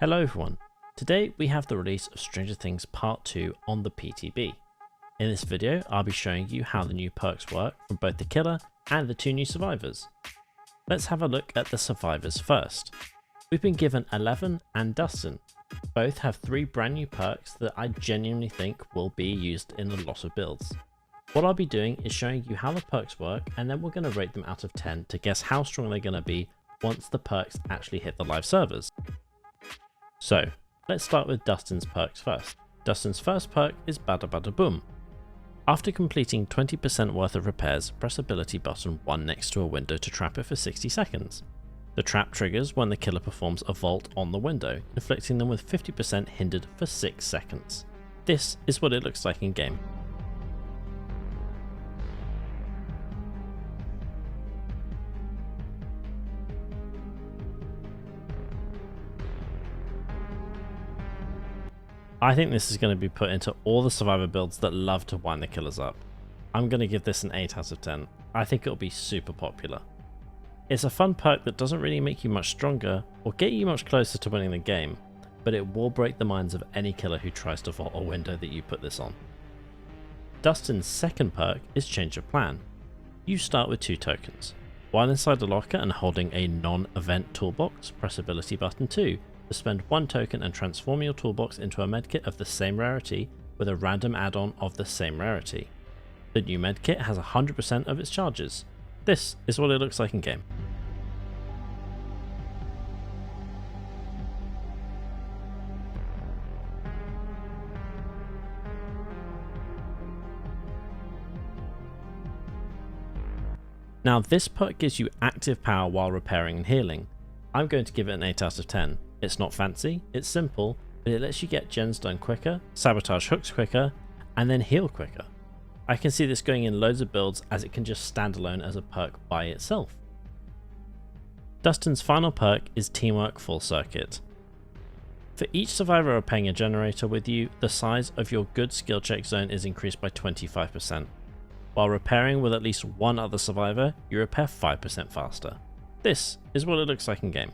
Hello everyone, today we have the release of Stranger Things Part 2 on the PTB. In this video I'll be showing you how the new perks work from both the killer and the two new survivors. Let's have a look at the survivors first. We've been given Eleven and Dustin. Both have 3 brand new perks that I genuinely think will be used in a lot of builds. What I'll be doing is showing you how the perks work, and then we're going to rate them out of 10 to guess how strong they're going to be once the perks actually hit the live servers. So, let's start with Dustin's perks first. Dustin's first perk is Bada Bada Boom. After completing 20% worth of repairs, press ability button 1 next to a window to trap it for 60 seconds. The trap triggers when the killer performs a vault on the window, inflicting them with 50% hindered for 6 seconds. This is what it looks like in game. I think this is going to be put into all the survivor builds that love to wind the killers up. I'm going to give this an 8 out of 10. I think it'll be super popular. It's a fun perk that doesn't really make you much stronger or get you much closer to winning the game, but it will break the minds of any killer who tries to vault a window that you put this on. Dustin's second perk is Change of Plan. You start with 2 tokens. While inside the locker and holding a non-event toolbox, press ability button 2 to spend 1 token and transform your toolbox into a medkit of the same rarity with a random add-on of the same rarity. The new medkit has 100% of its charges. This is what it looks like in game. Now this perk gives you active power while repairing and healing. I'm going to give it an 8 out of 10. It's not fancy, it's simple, but it lets you get gens done quicker, sabotage hooks quicker, and then heal quicker. I can see this going in loads of builds as it can just stand alone as a perk by itself. Dustin's final perk is Teamwork Full Circuit. For each survivor repairing a generator with you, the size of your good skill check zone is increased by 25%. While repairing with at least one other survivor, you repair 5% faster. This is what it looks like in game.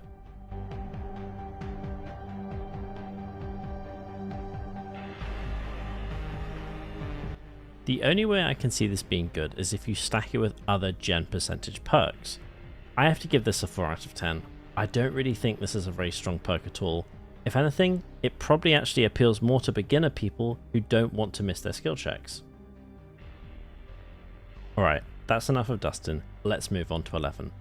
The only way I can see this being good is if you stack it with other gen percentage perks. I have to give this a 4 out of 10. I don't really think this is a very strong perk at all. If anything, it probably actually appeals more to beginner people who don't want to miss their skill checks. Alright, that's enough of Dustin, let's move on to Eleven.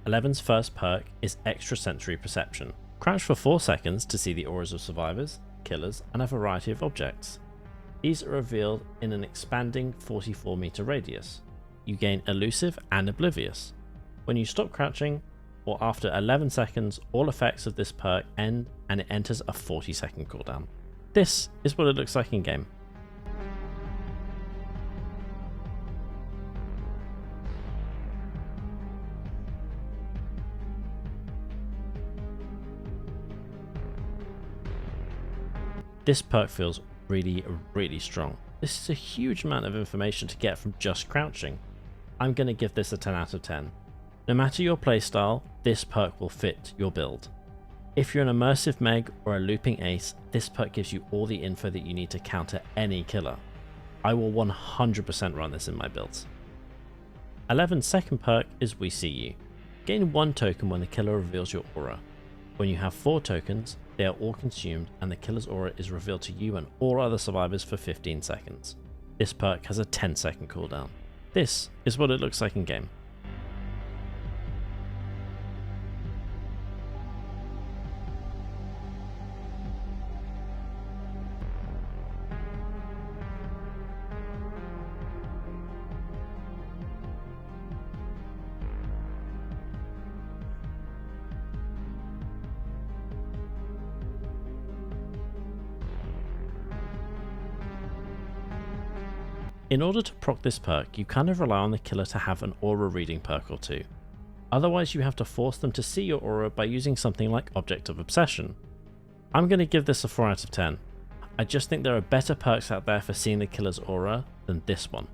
Eleven's first perk is Extrasensory Perception. Crouch for 4 seconds to see the auras of survivors, killers, and a variety of objects. These are revealed in an expanding 44 meter radius. You gain Elusive and Oblivious. When you stop crouching, or after 11 seconds, all effects of this perk end and it enters a 40-second cooldown. This is what it looks like in game. This perk feels really strong. This is a huge amount of information to get from just crouching. I'm going to give this a 10 out of 10. No matter your playstyle, this perk will fit your build. If you're an immersive meg or a looping ace, this perk gives you all the info that you need to counter any killer. I will 100% run this in my builds. Eleven's second perk is We See You. Gain 1 token when the killer reveals your aura. When you have 4 tokens, they are all consumed and the killer's aura is revealed to you and all other survivors for 15 seconds. This perk has a 10-second cooldown. This is what it looks like in game. In order to proc this perk, you kind of rely on the killer to have an aura reading perk or 2. Otherwise you have to force them to see your aura by using something like Object of Obsession. I'm going to give this a 4 out of 10. I just think there are better perks out there for seeing the killer's aura than this one.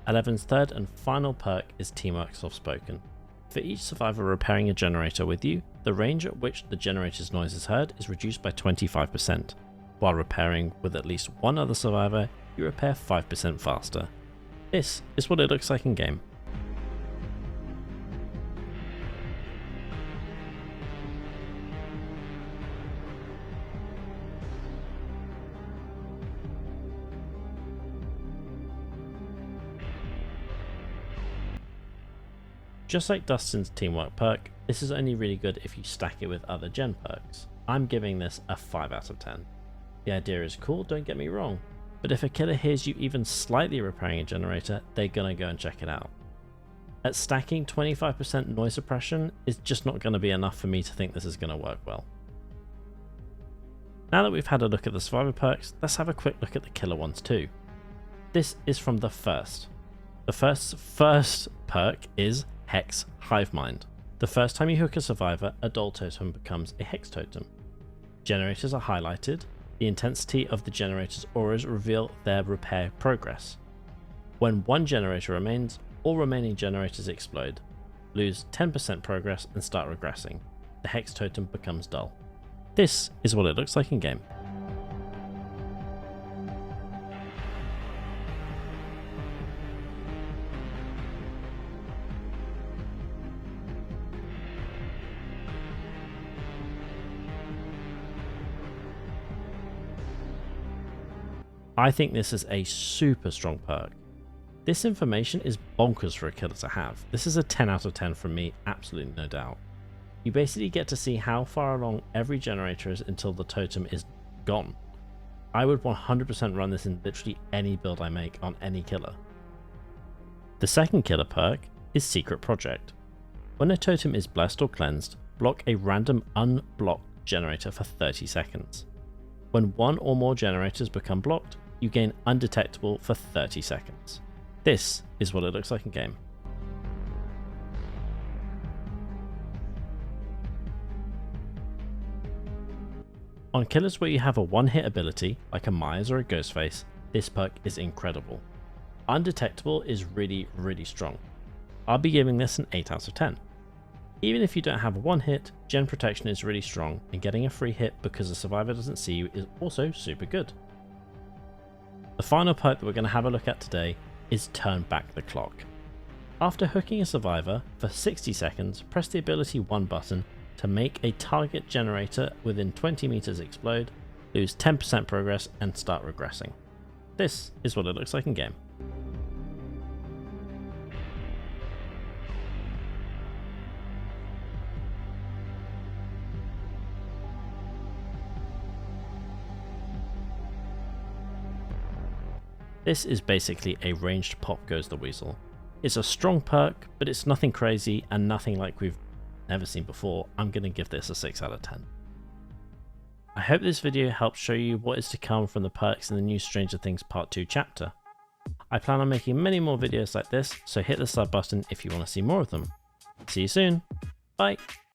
Eleven's third and final perk is Teamwork Soft Spoken. For each survivor repairing a generator with you, the range at which the generator's noise is heard is reduced by 25%. While repairing with at least one other survivor, you repair 5% faster. This is what it looks like in game. Just like Dustin's teamwork perk, this is only really good if you stack it with other gen perks. I'm giving this a 5 out of 10. The idea is cool, don't get me wrong, but if a killer hears you even slightly repairing a generator, they're gonna go and check it out. At stacking, 25% noise suppression is just not gonna be enough for me to think this is gonna work well. Now that we've had a look at the survivor perks, let's have a quick look at the killer ones too. This is from the first. The first perk is Hex Hive Mind. The first time you hook a survivor, a dull totem becomes a hex totem. Generators are highlighted. The intensity of the generator's auras reveal their repair progress. When one generator remains, all remaining generators explode, lose 10% progress and start regressing. The hex totem becomes dull. This is what it looks like in game. I think this is a super strong perk. This information is bonkers for a killer to have. This is a 10 out of 10 from me, absolutely no doubt. You basically get to see how far along every generator is until the totem is gone. I would 100% run this in literally any build I make on any killer. The second killer perk is Secret Project. When a totem is blessed or cleansed, block a random unblocked generator for 30 seconds. When one or more generators become blocked, you gain undetectable for 30 seconds. This is what it looks like in game. On killers where you have a one-hit ability, like a Myers or a Ghostface, this perk is incredible. Undetectable is really strong. I'll be giving this an 8 out of 10. Even if you don't have a one hit, gen protection is really strong, and getting a free hit because the survivor doesn't see you is also super good. The final perk that we're going to have a look at today is Turn Back the Clock. After hooking a survivor, for 60 seconds, press the ability 1 button to make a target generator within 20 meters explode, lose 10% progress and start regressing. This is what it looks like in game. This is basically a ranged pop goes the weasel. It's a strong perk, but it's nothing crazy and nothing like we've never seen before. I'm going to give this a 6 out of 10. I hope this video helps show you what is to come from the perks in the new Stranger Things Part 2 chapter. I plan on making many more videos like this, so hit the sub button if you want to see more of them. See you soon. Bye.